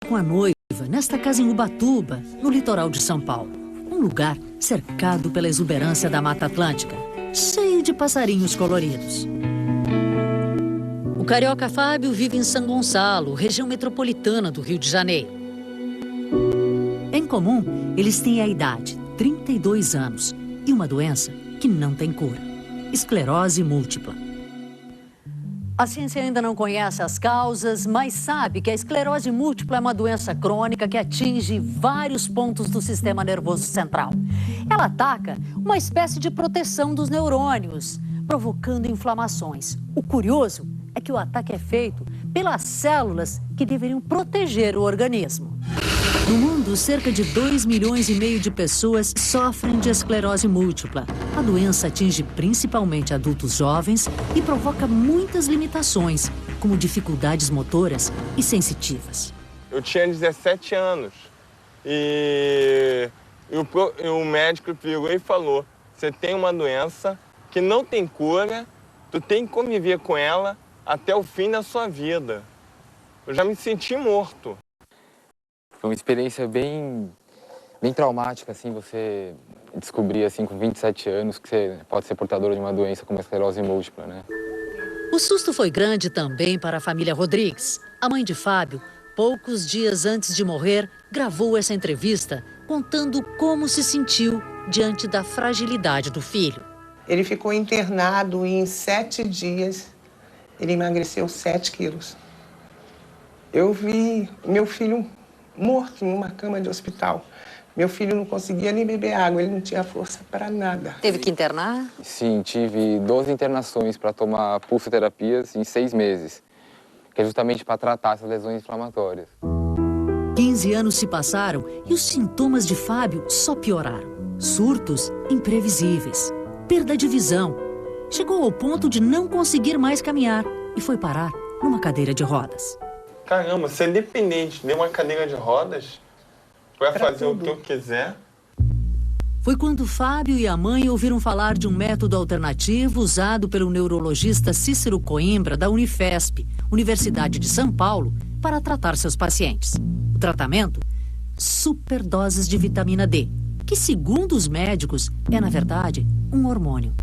com a noiva nesta casa em Ubatuba, no litoral de São Paulo. Um lugar cercado pela exuberância da Mata Atlântica, cheio de passarinhos coloridos. O carioca Fábio vive em São Gonçalo, região metropolitana do Rio de Janeiro. Em comum, eles têm a idade, 32 anos, e uma doença que não tem cura: esclerose múltipla. A ciência ainda não conhece as causas, mas sabe que a esclerose múltipla é uma doença crônica que atinge vários pontos do sistema nervoso central. Ela ataca uma espécie de proteção dos neurônios, provocando inflamações. O curioso é que o ataque é feito pelas células que deveriam proteger o organismo. No mundo, cerca de 2,5 milhões de pessoas sofrem de esclerose múltipla. A doença atinge principalmente adultos jovens e provoca muitas limitações, como dificuldades motoras e sensitivas. Eu tinha 17 anos e o médico virou e falou: você tem uma doença que não tem cura, tu tem que conviver com ela até o fim da sua vida. Eu já me senti morto. Foi uma experiência bem traumática, assim, você descobrir, assim, com 27 anos, que você pode ser portador de uma doença como a esclerose múltipla, né? O susto foi grande também para a família Rodrigues. A mãe de Fábio, poucos dias antes de morrer, gravou essa entrevista contando como se sentiu diante da fragilidade do filho. Ele ficou internado e em 7 dias ele emagreceu 7 quilos. Eu vi meu filho morto em uma cama de hospital. Meu filho não conseguia nem beber água, ele não tinha força para nada. Teve que internar? Sim, tive 12 internações para tomar pulsoterapias em 6 meses, que é justamente para tratar essas lesões inflamatórias. 15 anos se passaram e os sintomas de Fábio só pioraram. Surtos imprevisíveis, perda de visão. Chegou ao ponto de não conseguir mais caminhar e foi parar numa cadeira de rodas. Caramba, ser dependente de uma cadeira de rodas para fazer tudo o que eu quiser. Foi quando Fábio e a mãe ouviram falar de um método alternativo usado pelo neurologista Cícero Coimbra, da Unifesp, Universidade de São Paulo, para tratar seus pacientes. O tratamento? Superdoses de vitamina D, que, segundo os médicos, é, na verdade, um hormônio.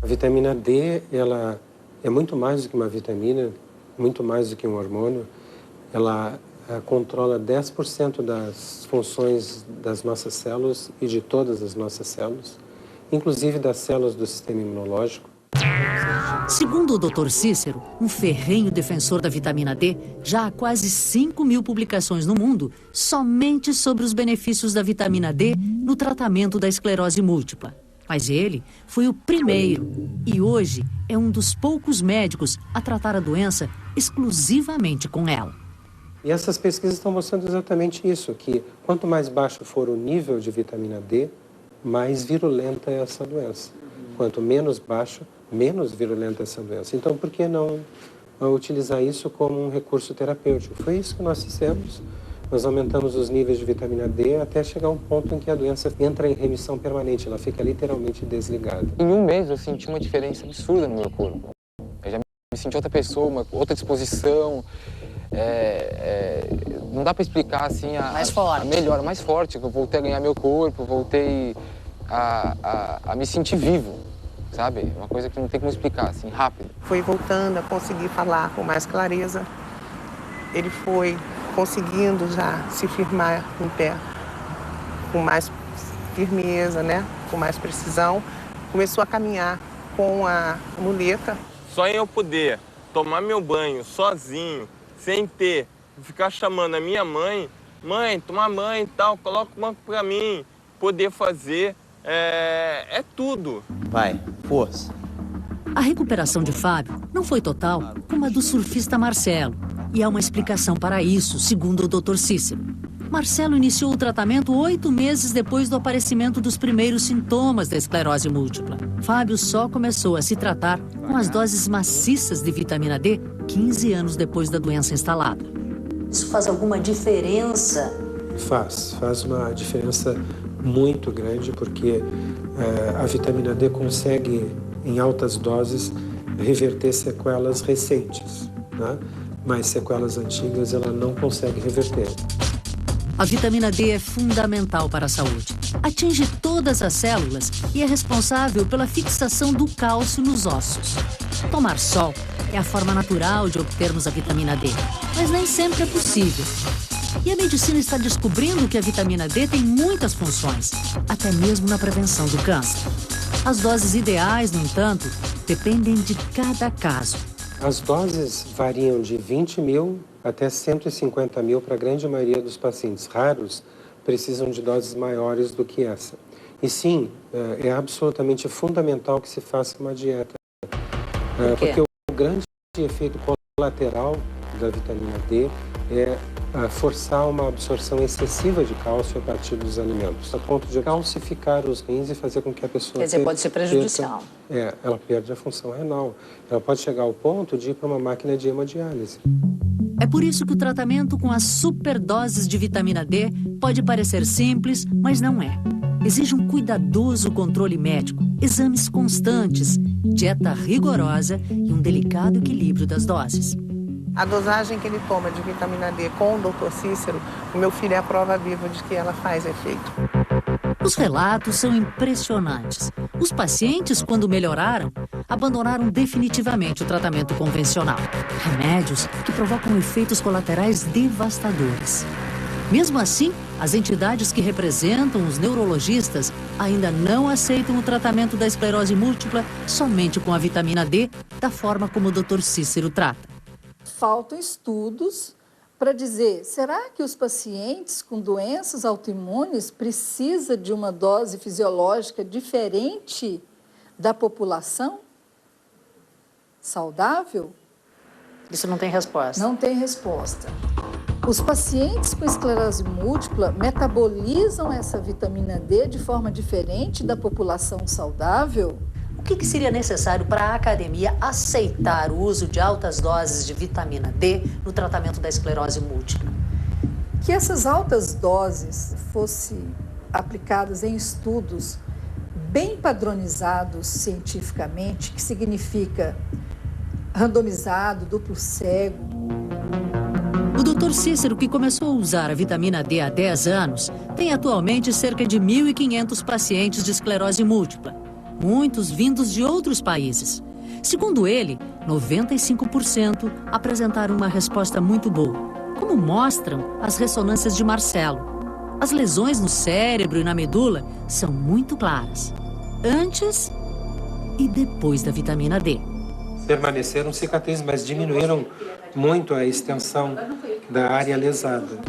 A vitamina D, ela é muito mais do que uma vitamina, muito mais do que um hormônio. Ela controla 10% das funções das nossas células e de todas as nossas células, inclusive das células do sistema imunológico. Segundo o Dr. Cícero, um ferrenho defensor da vitamina D, já há quase 5.000 publicações no mundo somente sobre os benefícios da vitamina D no tratamento da esclerose múltipla. Mas ele foi o primeiro e hoje é um dos poucos médicos a tratar a doença exclusivamente com ela. E essas pesquisas estão mostrando exatamente isso, que quanto mais baixo for o nível de vitamina D, mais virulenta é essa doença. Quanto menos baixo, menos virulenta é essa doença. Então, por que não utilizar isso como um recurso terapêutico? Foi isso que nós fizemos. Nós aumentamos os níveis de vitamina D até chegar a um ponto em que a doença entra em remissão permanente, ela fica literalmente desligada. Em um mês eu senti uma diferença absurda no meu corpo. Eu já me senti outra pessoa, uma outra disposição. Não dá para explicar assim a melhora, mais forte, que eu voltei a ganhar meu corpo, voltei a me sentir vivo, sabe? Uma coisa que não tem como explicar, assim, rápido. Foi voltando a conseguir falar com mais clareza. Ele foi conseguindo já se firmar em pé com mais firmeza, né? Com mais precisão. Começou a caminhar com a muleta. Só em eu poder tomar meu banho sozinho, sem ficar chamando a minha mãe, toma banho e tal, coloca o banco pra mim, poder fazer, é tudo. Vai, força. A recuperação de Fábio não foi total como a do surfista Marcelo. E há uma explicação para isso, segundo o Dr. Cícero. Marcelo iniciou o tratamento 8 meses depois do aparecimento dos primeiros sintomas da esclerose múltipla. Fábio só começou a se tratar com as doses maciças de vitamina D 15 anos depois da doença instalada. Isso faz alguma diferença? Faz uma diferença muito grande, porque a vitamina D consegue, em altas doses, reverter sequelas recentes, né? Mas sequelas antigas ela não consegue reverter. A vitamina D é fundamental para a saúde. Atinge todas as células e é responsável pela fixação do cálcio nos ossos. Tomar sol é a forma natural de obtermos a vitamina D, mas nem sempre é possível. E a medicina está descobrindo que a vitamina D tem muitas funções, até mesmo na prevenção do câncer. As doses ideais, no entanto, dependem de cada caso. As doses variam de 20 mil até 150 mil para a grande maioria dos pacientes. Raros precisam de doses maiores do que essa. E sim, é absolutamente fundamental que se faça uma dieta. Porque o grande efeito colateral da vitamina D é forçar uma absorção excessiva de cálcio a partir dos alimentos, a ponto de calcificar os rins e fazer com que a pessoa... Quer dizer, pode ser prejudicial. Ela perde a função renal. Ela pode chegar ao ponto de ir para uma máquina de hemodiálise. É por isso que o tratamento com as superdoses de vitamina D pode parecer simples, mas não é. Exige um cuidadoso controle médico, exames constantes, dieta rigorosa e um delicado equilíbrio das doses. A dosagem que ele toma de vitamina D com o Dr. Cícero, o meu filho é a prova viva de que ela faz efeito. Os relatos são impressionantes. Os pacientes, quando melhoraram, abandonaram definitivamente o tratamento convencional. Remédios que provocam efeitos colaterais devastadores. Mesmo assim, as entidades que representam os neurologistas ainda não aceitam o tratamento da esclerose múltipla somente com a vitamina D, da forma como o Dr. Cícero trata. Faltam estudos para dizer, será que os pacientes com doenças autoimunes precisam de uma dose fisiológica diferente da população saudável? Isso não tem resposta. Não tem resposta. Os pacientes com esclerose múltipla metabolizam essa vitamina D de forma diferente da população saudável? O que seria necessário para a academia aceitar o uso de altas doses de vitamina D no tratamento da esclerose múltipla? Que essas altas doses fossem aplicadas em estudos bem padronizados cientificamente, que significa randomizado, duplo cego. O Dr. Cícero, que começou a usar a vitamina D há 10 anos, tem atualmente cerca de 1.500 pacientes de esclerose múltipla. Muitos vindos de outros países. Segundo ele, 95% apresentaram uma resposta muito boa, como mostram as ressonâncias de Marcelo. As lesões no cérebro e na medula são muito claras, antes e depois da vitamina D. Permaneceram cicatrizes, mas diminuíram muito a extensão da área lesada.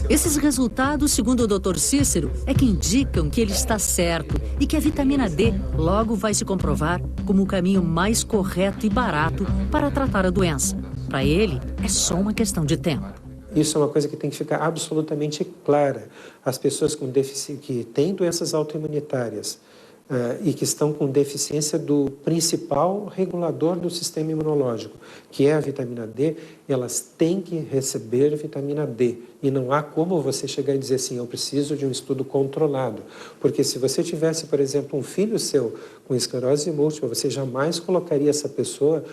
Esses resultados, segundo o Dr. Cícero, é que indicam que ele está certo e que a vitamina D logo vai se comprovar como o caminho mais correto e barato para tratar a doença. Para ele, é só uma questão de tempo. Isso é uma coisa que tem que ficar absolutamente clara. As pessoas com que têm doenças autoimunitárias e que estão com deficiência do principal regulador do sistema imunológico, que é a vitamina D, elas têm que receber vitamina D. E não há como você chegar e dizer assim, eu preciso de um estudo controlado. Porque se você tivesse, por exemplo, um filho seu com esclerose múltipla, você jamais colocaria essa pessoa,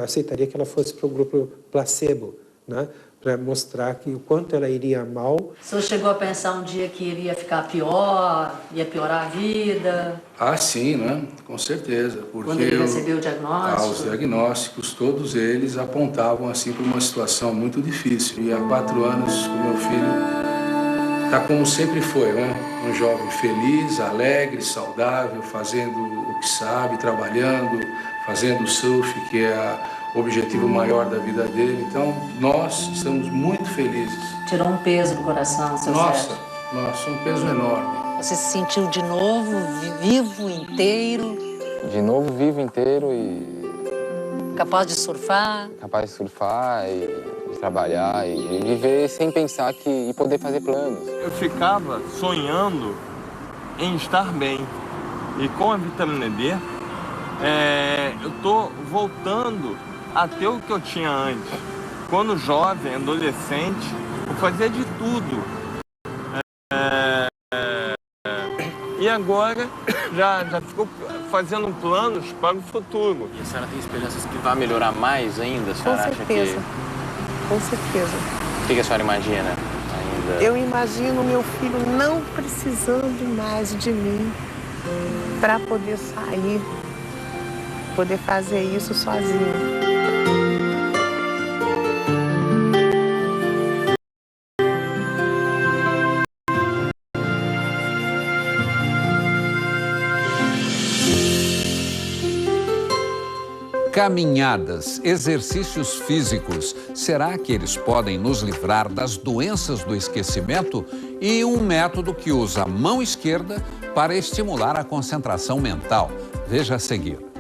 aceitaria que ela fosse para o grupo placebo, né? Para mostrar que o quanto ela iria mal. O senhor chegou a pensar um dia que iria ficar pior, ia piorar a vida? Ah, sim, né? Com certeza. Porque quando ele recebeu o diagnóstico? Os diagnósticos, todos eles apontavam assim para uma situação muito difícil. E há 4 anos o meu filho está como sempre foi, né? Um jovem feliz, alegre, saudável, fazendo o que sabe, trabalhando, fazendo surf, que é o objetivo maior da vida dele. Então, nós estamos muito felizes. Tirou um peso do coração, seu Sérgio? Nossa, um peso enorme. Você se sentiu de novo, vivo, inteiro? De novo, vivo, inteiro e... Capaz de surfar? Capaz de surfar e de trabalhar e viver sem pensar e poder fazer planos. Eu ficava sonhando em estar bem. E com a vitamina D, eu tô voltando a ter o que eu tinha antes. Quando jovem, adolescente, eu fazia de tudo. E agora já ficou fazendo planos para o futuro. E a senhora tem esperanças que vai melhorar mais ainda? A senhora Com certeza. acha que... Com certeza. O que a senhora imagina ainda? dela. Eu imagino meu filho não precisando mais de mim para poder sair, poder fazer isso sozinho. Caminhadas, exercícios físicos, será que eles podem nos livrar das doenças do esquecimento? E um método que usa a mão esquerda para estimular a concentração mental. Veja a seguir.